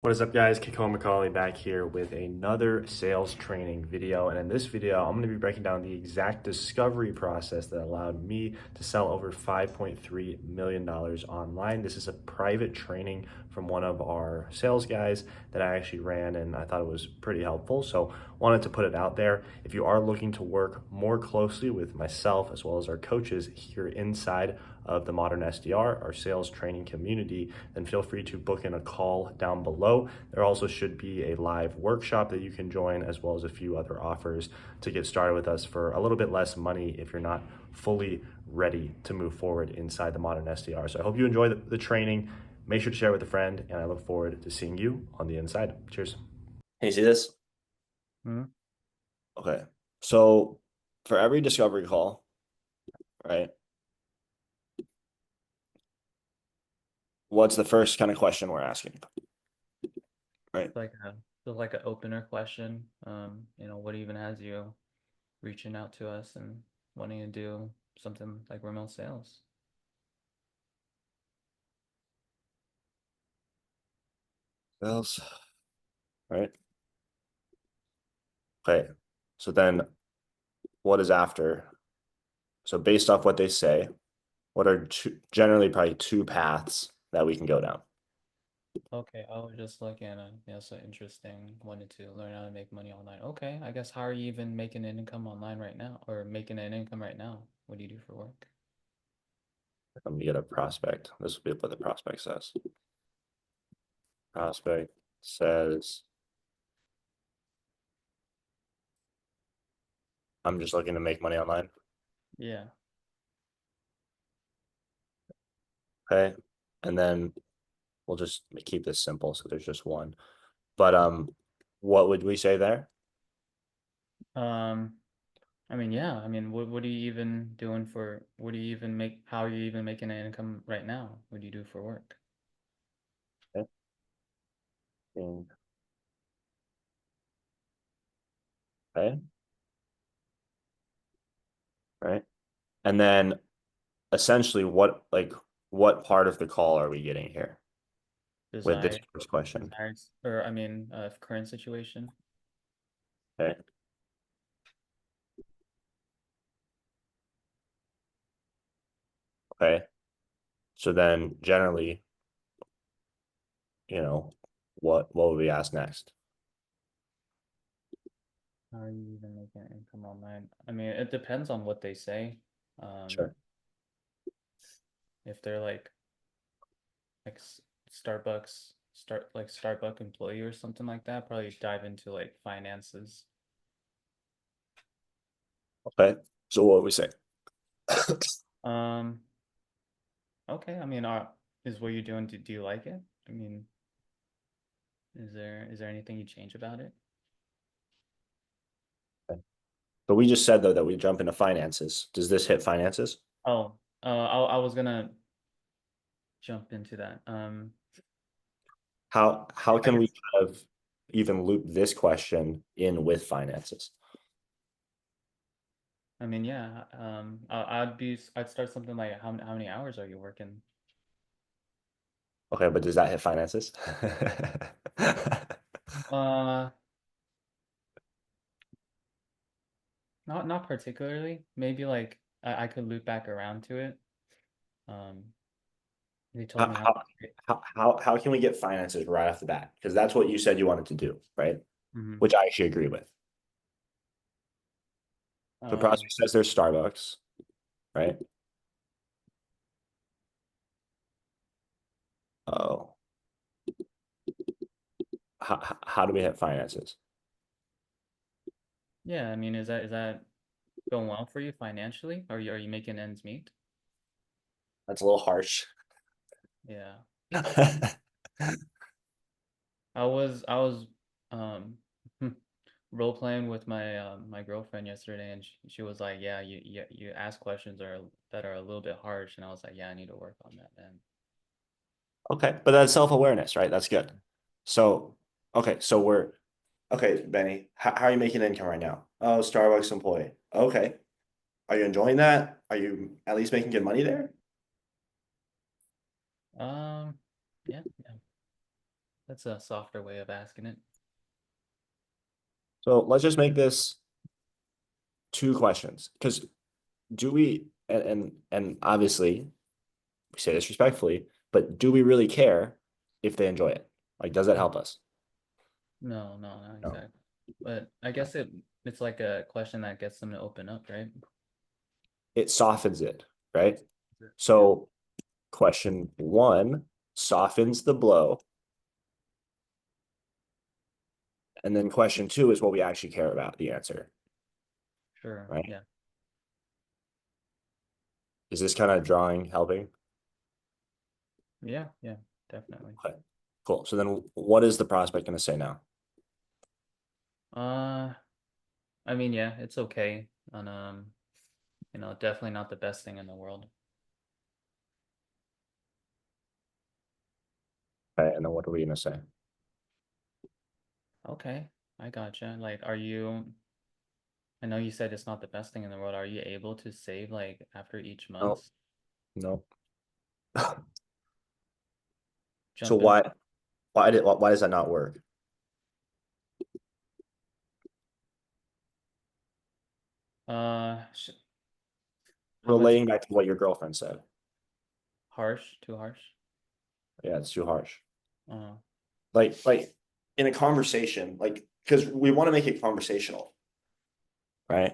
What is up, guys? Kekoa MacAuley back here with another sales training video. And in this video, I'm going to be breaking down the exact discovery process that allowed me to sell over $5.3 million online. This is a private training from one of our sales guys that I actually ran, and I thought it was pretty helpful. So wanted to put it out there. If you are looking to work more closely with myself as well as our coaches here inside of the Modern SDR, our sales training community, then feel free to book in a call down below. There also should be a live workshop that you can join, as well as a few other offers to get started with us for a little bit less money if you're not fully ready to move forward inside the Modern SDR. So I hope you enjoy the training. Make sure to share with a friend, and I look forward to seeing you on the inside. Cheers. Hey, you see this? Mhm. Okay. So for every discovery call, right? What's the first kind of question we're asking? Right. Like an opener question. What even has you reaching out to us and wanting to do something like remote sales? What else? Right. Okay. So then what is after? So based off what they say, what are generally probably two paths that we can go down? Okay, I was just looking at so interesting. Wanted to learn how to make money online. Okay, I guess how are you even making an income online right now, or making an income right now? What do you do for work? Let me get a prospect. This will be what the prospect says. Prospect says, I'm just looking to make money online. Yeah. Okay. And then we'll just keep this simple. So there's just one. But what would we say there? Um, yeah. What are you even doing for? What do you even make? How are you even making an income right now? What do you do for work? Okay. Okay. Right. And then essentially what part of the call are we getting here with this Desire, first question? desires, current situation. Okay. Okay. So then generally, you know, what would we ask next? How are you even making income online? It depends on what they say. Um, Sure. if they're like Starbucks employee or something like that, probably dive into like finances. Okay. So what would we say? Um, okay. Is what you're doing? Do you like it? I mean, is there anything you change about it? But we just said though that we jump into finances. Does this hit finances? Oh, I was gonna jump into that. How I can we guess. kind of even loop this question in with finances? Yeah. I'd start something like how many hours are you working? Okay, but does that hit finances? Uh, not particularly. Maybe like I could loop back around to it. Um, they told How, me how how, to create. how can we get finances right off the bat? Because that's what you said you wanted to do, right? Mhm. Which I actually agree with. So Um, prospect says there's Starbucks, right? Oh, how do we hit finances? yeah. Is that going well for you financially? Are you making ends meet? That's a little harsh. Yeah. I was um role playing with my girlfriend yesterday, and she was like, "Yeah, you ask questions that are a little bit harsh," and I was like, "Yeah, I need to work on that, man." Okay, but that's self-awareness, right? That's good. So, okay, so okay, Benny, how are you making income right now? Oh, Starbucks employee. Okay. Are you enjoying that? Are you at least making good money there? Um, yeah, yeah. That's a softer way of asking it. So let's just make this two questions. Because do we and obviously we say this respectfully, but do we really care if they enjoy it? Like, does that help us? No, no, not No. exactly. But I guess it's like a question that gets them to open up, right? It softens it, right? Yeah. So question one softens the blow. And then question two is what we actually care about, the answer, Sure. right? Yeah. Is this kind of drawing helping? Yeah. Yeah. Definitely. Okay, cool. So then what is the prospect going to say now? Uh, I mean, yeah, it's okay. And definitely not the best thing in the world. Okay, and then what are we going to say? Okay, I gotcha. Like, I know you said it's not the best thing in the world. Are you able to save like after each No, month? no. So Jump in. why does that not work? Sh How much Relating back to what your girlfriend said. harsh? Too harsh? Yeah, it's too harsh. Uh, Like in a conversation, like because we want to make it conversational, right?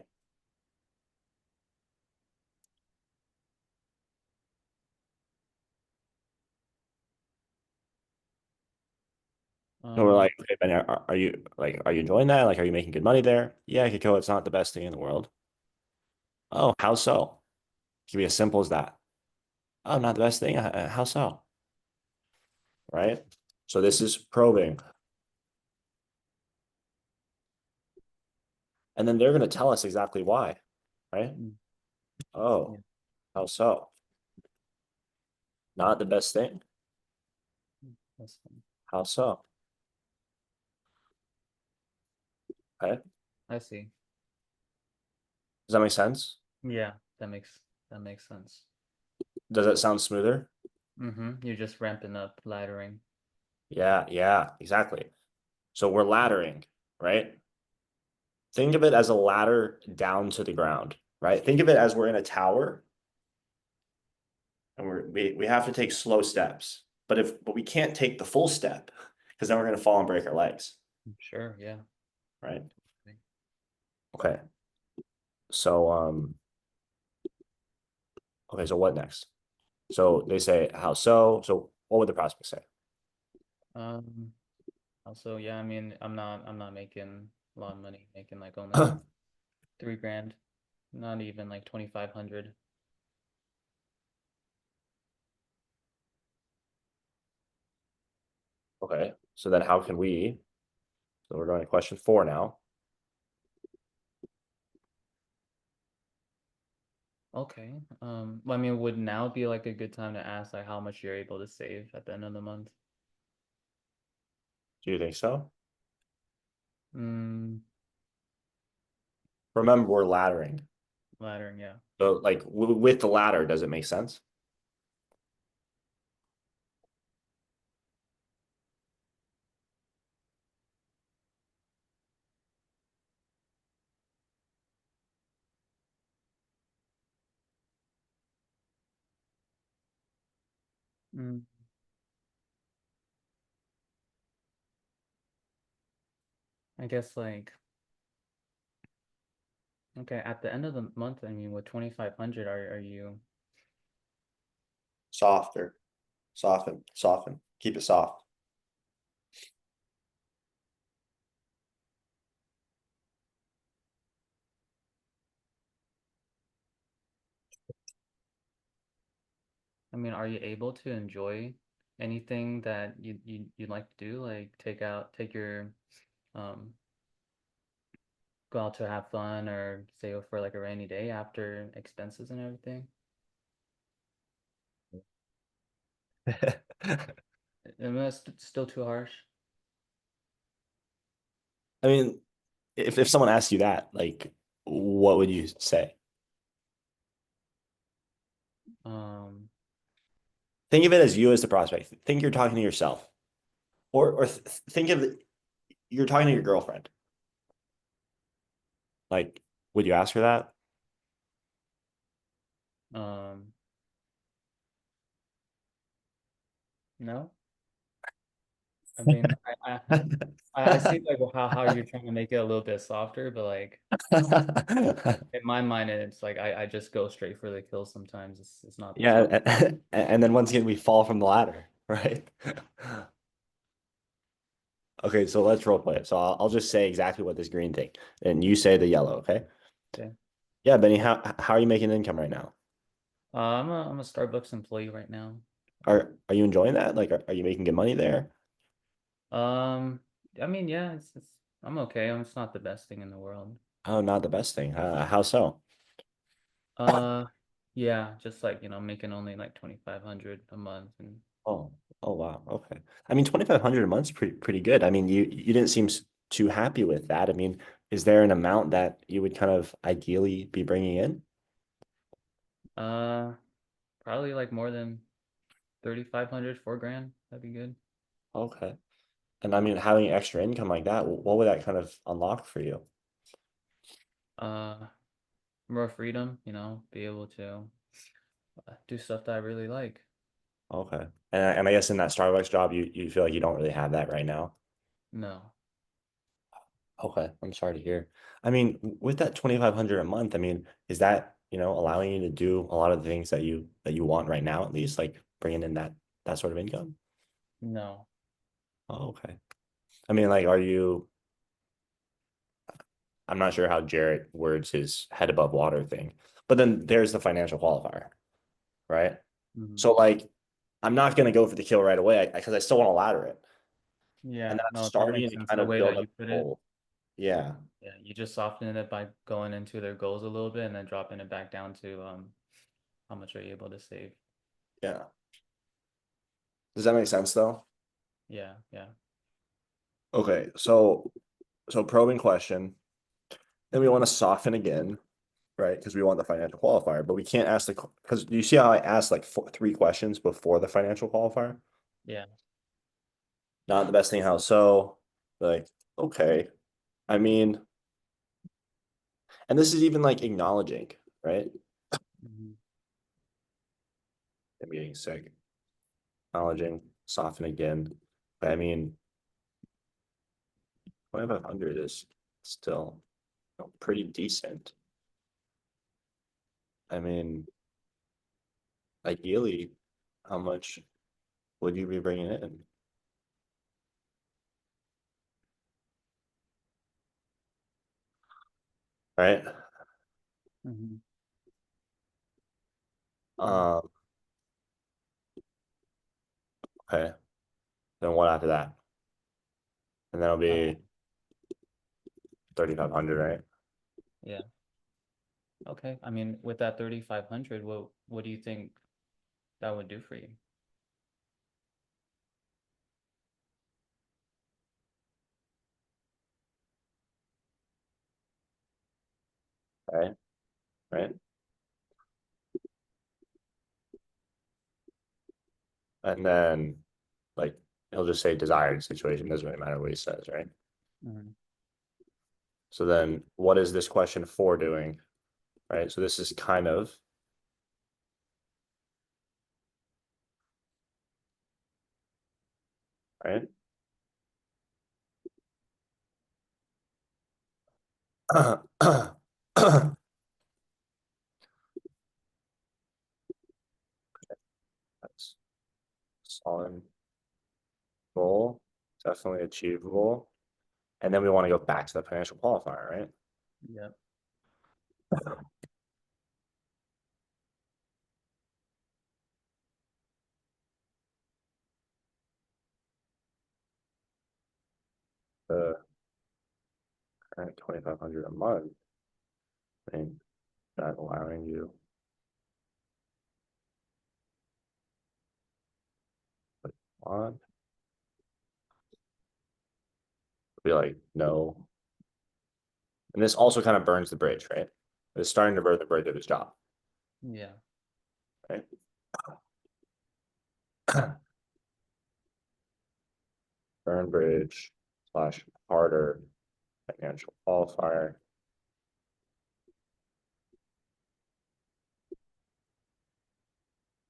And we're uh, like, hey, Ben, are you enjoying that? Like, are you making good money there? Yeah, Kiko, it's not the best thing in the world. Oh, how so? It can be as simple as that. Oh, not the best thing. How so? Right? So this is probing. And then they're going to tell us exactly why, right? mm, Oh, yeah, how so? Not the best thing. that's fine. How so? Okay. I see. Does that make sense? Yeah, that makes sense. Does that sound smoother? You're just ramping up, laddering. Yeah, yeah, exactly. So we're laddering, right? Think of it as a ladder down to the ground, right? Think of it as we're in a tower and we have to take slow steps. But we can't take the full step because then we're going to fall and break our legs, Sure, yeah. right? Okay. So okay, so what next? So they say how so? So what would the prospect say? Um, Also, yeah, I mean, I'm not making a lot of money, making like only 3 grand, not even like 2,500. Okay. So then how can we? So we're going to question four now. Okay. Well, I mean, would now be like a good time to ask like how much you're able to save at the end of the month? Do you think so? Mm, Remember, we're laddering. laddering, yeah. So like with the ladder, does it make sense? Mm, I guess like okay, at the end of the month, I mean, with 2,500, are you Softer, soften, soften. Keep it soft. I mean, are you able to enjoy anything that you'd like to do? Like take your um go out to have fun or save for like a rainy day after expenses and everything? And that's still too harsh. I mean, if someone asks you that, like, what would you say? Um, Think of it as you as the prospect. Think you're talking to yourself. or think of you're talking to your girlfriend. Like, would you ask her that? Um, no, I mean, I see like how you're trying to make it a little bit softer, but like in my mind, it's like I just go straight for the kill sometimes. It's not the Yeah, soft. and then once again we fall from the ladder, right? Okay, so let's role play it. So I'll just say exactly what this green thing, and you say the yellow, okay? Yeah. Yeah, Benny, how are you making income right now? I'm a Starbucks employee right now. Are you enjoying that? Like, are you making good money there? Um, I mean, yeah, it's I'm okay. It's not the best thing in the world. Oh, not the best thing. How so? Uh, yeah, just like, making only like 2,500 a month and Oh, oh wow. Okay. I mean, 2,500 a month's pretty good. I mean, you didn't seem too happy with that. I mean, is there an amount that you would kind of ideally be bringing in? uh probably like more than 3,500, 4 grand. That'd be good. Okay. And I mean, having extra income like that, what would that kind of unlock for you? Uh, More freedom, be able to do stuff that I really like. Okay. And I guess in that Starbucks job, you feel like you don't really have that right now. No. Okay. I'm sorry to hear. I mean, with that 2,500 a month, I mean, is that, allowing you to do a lot of the things that you want right now, at least, like bringing in that sort of income? No. Oh, okay. I mean, like, I'm not sure how Jarrett words his head above water thing, but then there's the financial qualifier, right? Mhm. So, like, I'm not going to go for the kill right away because I still want to ladder it. And Yeah, then I'm no, that starting makes to sense kind the of way build that up you put a it. goal. Yeah. Yeah, you just soften it by going into their goals a little bit and then dropping it back down to how much are you able to save. Yeah. Does that make sense though? Yeah, yeah. Okay. So probing question. Then we want to soften again, right? Because we want the financial qualifier, but we can't ask because you see how I asked like three questions before the financial qualifier? Yeah. Not the best thing how so like, okay. I mean, and this is even like acknowledging, right? Mhm. I'm getting sick. Acknowledging, soften again. But I mean, 2,500 is still pretty decent. I mean, ideally, how much would you be bringing in? Right? Mhm. Um, okay. Then what after that? And that'll Uh, be 3,500, right? yeah. Okay. I mean, with that 3,500, what do you think that would do for you? Right? Right? And then like he'll just say desired situation, doesn't really matter what he says, right? Mhm. So then what is this question for doing? Right? So this is kind of right. That's solid goal, definitely achievable. And then we want to go back to the financial qualifier, right? Yep. The current 2,500 a month, I think that allowing you on be like, no. And this also kind of burns the bridge, right? It's starting to burn the bridge of his job, Yeah. right? Burn bridge slash harder financial qualifier.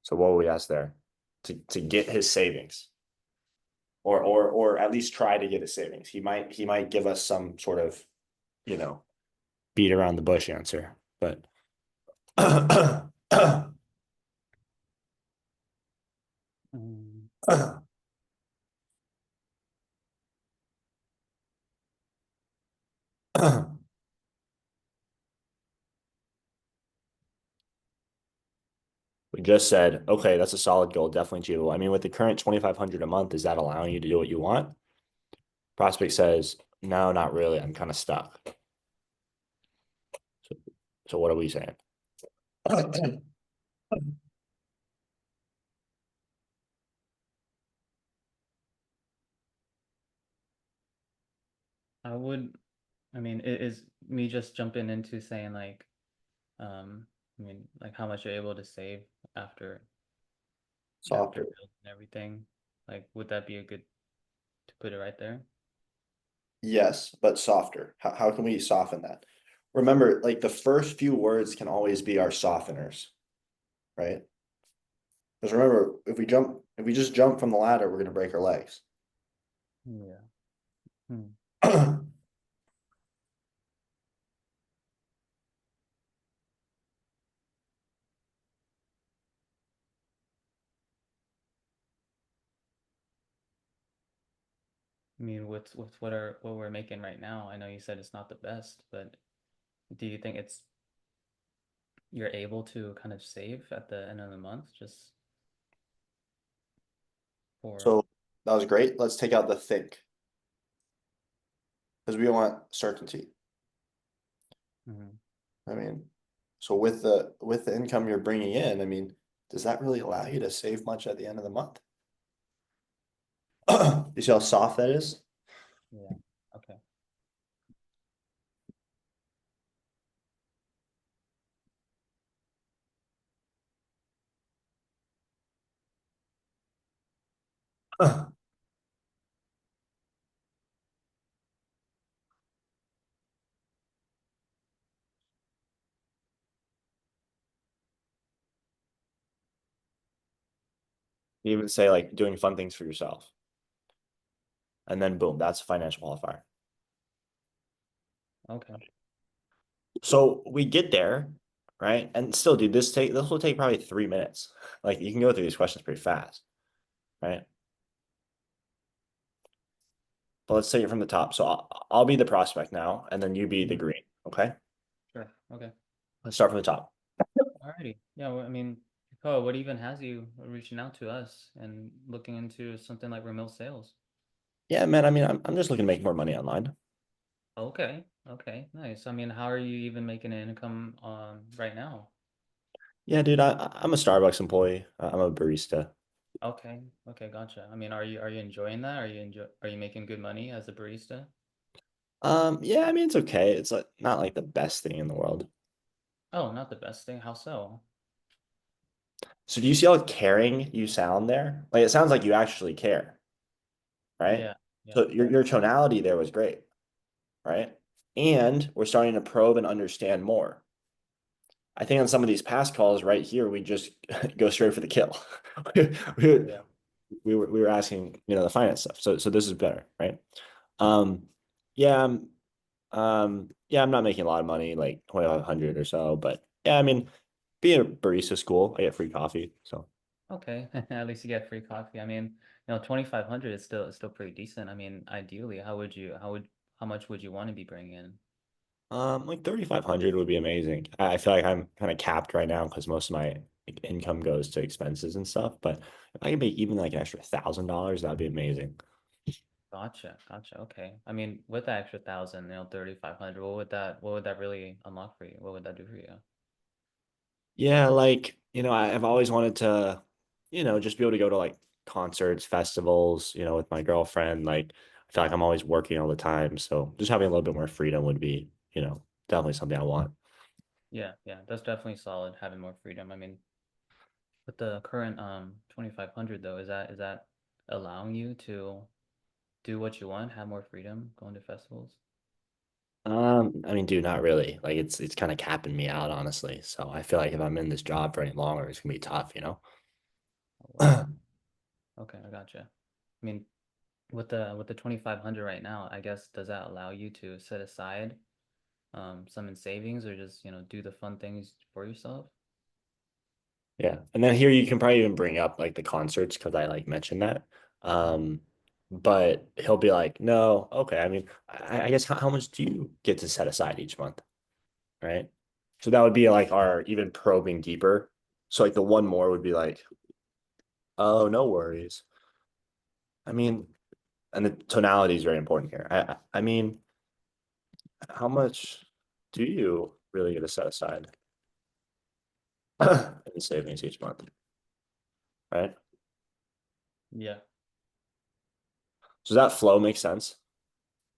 So what would we ask there? To get his savings. Or at least try to get his savings. He might give us some sort of, you know, beat around the bush answer. But Mm, we just said, okay, that's a solid goal, definitely achievable. I mean, with the current 2,500 a month, is that allowing you to do what you want? Prospect says, no, not really. I'm kind of stuck. So, so what are we saying? I would, I mean, is me just jumping into saying like, I mean, like how much you're able to save after Softer. bills and everything. Like, would that be a good to put it right there? Yes, but softer. How can we soften that? Remember, like the first few words can always be our softeners, right? Because remember, if we just jump from the ladder, we're gonna break our legs. Yeah. Hmm. I mean, with what we're making right now, I know you said it's not the best, but do you think it's you're able to kind of save at the end of the month just for So that was great. Let's take out the think because we want certainty. Mhm. I mean, so with the income you're bringing in, I mean, does that really allow you to save much at the end of the month? You see how soft that is? Yeah. Okay. You even say like doing fun things for yourself. And then boom, that's a financial qualifier. Okay. So we get there, right? And still, dude, this will take probably 3 minutes. Like you can go through these questions pretty fast, right? But let's take it from the top. So I'll be the prospect now, and then you be the Mhm. green. Okay. Sure. Okay. Let's start from the top. Alrighty. Yeah, well, I mean, Kekoa, what even has you reaching out to us and looking into something like remote sales? Yeah, man. I mean, I'm just looking to make more money online. Okay. Okay. Nice. I mean, how are you even making an income right now? Yeah, dude. I'm a Starbucks employee. I'm a barista. Okay. Okay, gotcha. I mean, are you enjoying that? Are you making good money as a barista? Yeah. I mean, it's okay. It's like not like the best thing in the world. Oh, not the best thing. How so? So do you see how caring you sound there? Like it sounds like you actually care, right? Yeah. Yeah. So your tonality there was great, right? And we're starting to probe and understand more. I think on some of these past calls right here, we just go straight for the kill. we, Yeah. we were asking, the finance stuff. So this is better, right? Um, yeah, yeah, I'm not making a lot of money, like 2,500 or so, but yeah, I mean, being a barista school, I get free coffee. So Okay. At least you get free coffee. I mean, 2,500 is still pretty decent. I mean, ideally, how much would you want to be bringing in? like 3,500 would be amazing. I feel like I'm kind of capped right now because most of my like, income goes to expenses and stuff. But if I could make even like an extra $1,000, that'd be amazing. Gotcha. Gotcha. Okay. I mean, with that extra thousand, 3,500, what would that really unlock for you? What would that do for you? Yeah, like, I've always wanted to, just be able to go to like concerts, festivals, with my girlfriend. Like, I feel like I'm always working all the time. So just having a little bit more freedom would be, definitely something I want. Yeah, yeah, that's definitely solid, having more freedom. I mean, with the current 2,500 though, is that allowing you to do what you want, have more freedom, going to festivals? I mean, dude, not really. Like it's kind of capping me out, honestly. So I feel like if I'm in this job for any longer, it's gonna be tough, you know? Oh, wow. Okay, I gotcha. I mean, with the 2500 right now, I guess does that allow you to set aside some in savings or just, do the fun things for yourself? Yeah. And then here you can probably even bring up like the concerts because I like mentioned that. Mm. But he'll be like, no, okay. I mean, I guess how much do you get to set aside each month? Right. So that would be like our even probing deeper. So like the one more would be like, oh, no worries. I mean, and the tonality is very important here. I mean, how much do you really get to set aside in savings each month? Right. Yeah. Does that flow make sense?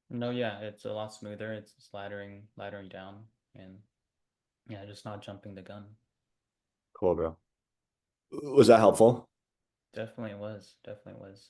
No, yeah, it's a lot smoother. It's just laddering down and yeah, just not jumping the gun. Cool, bro. Was that helpful? Definitely was. Definitely was.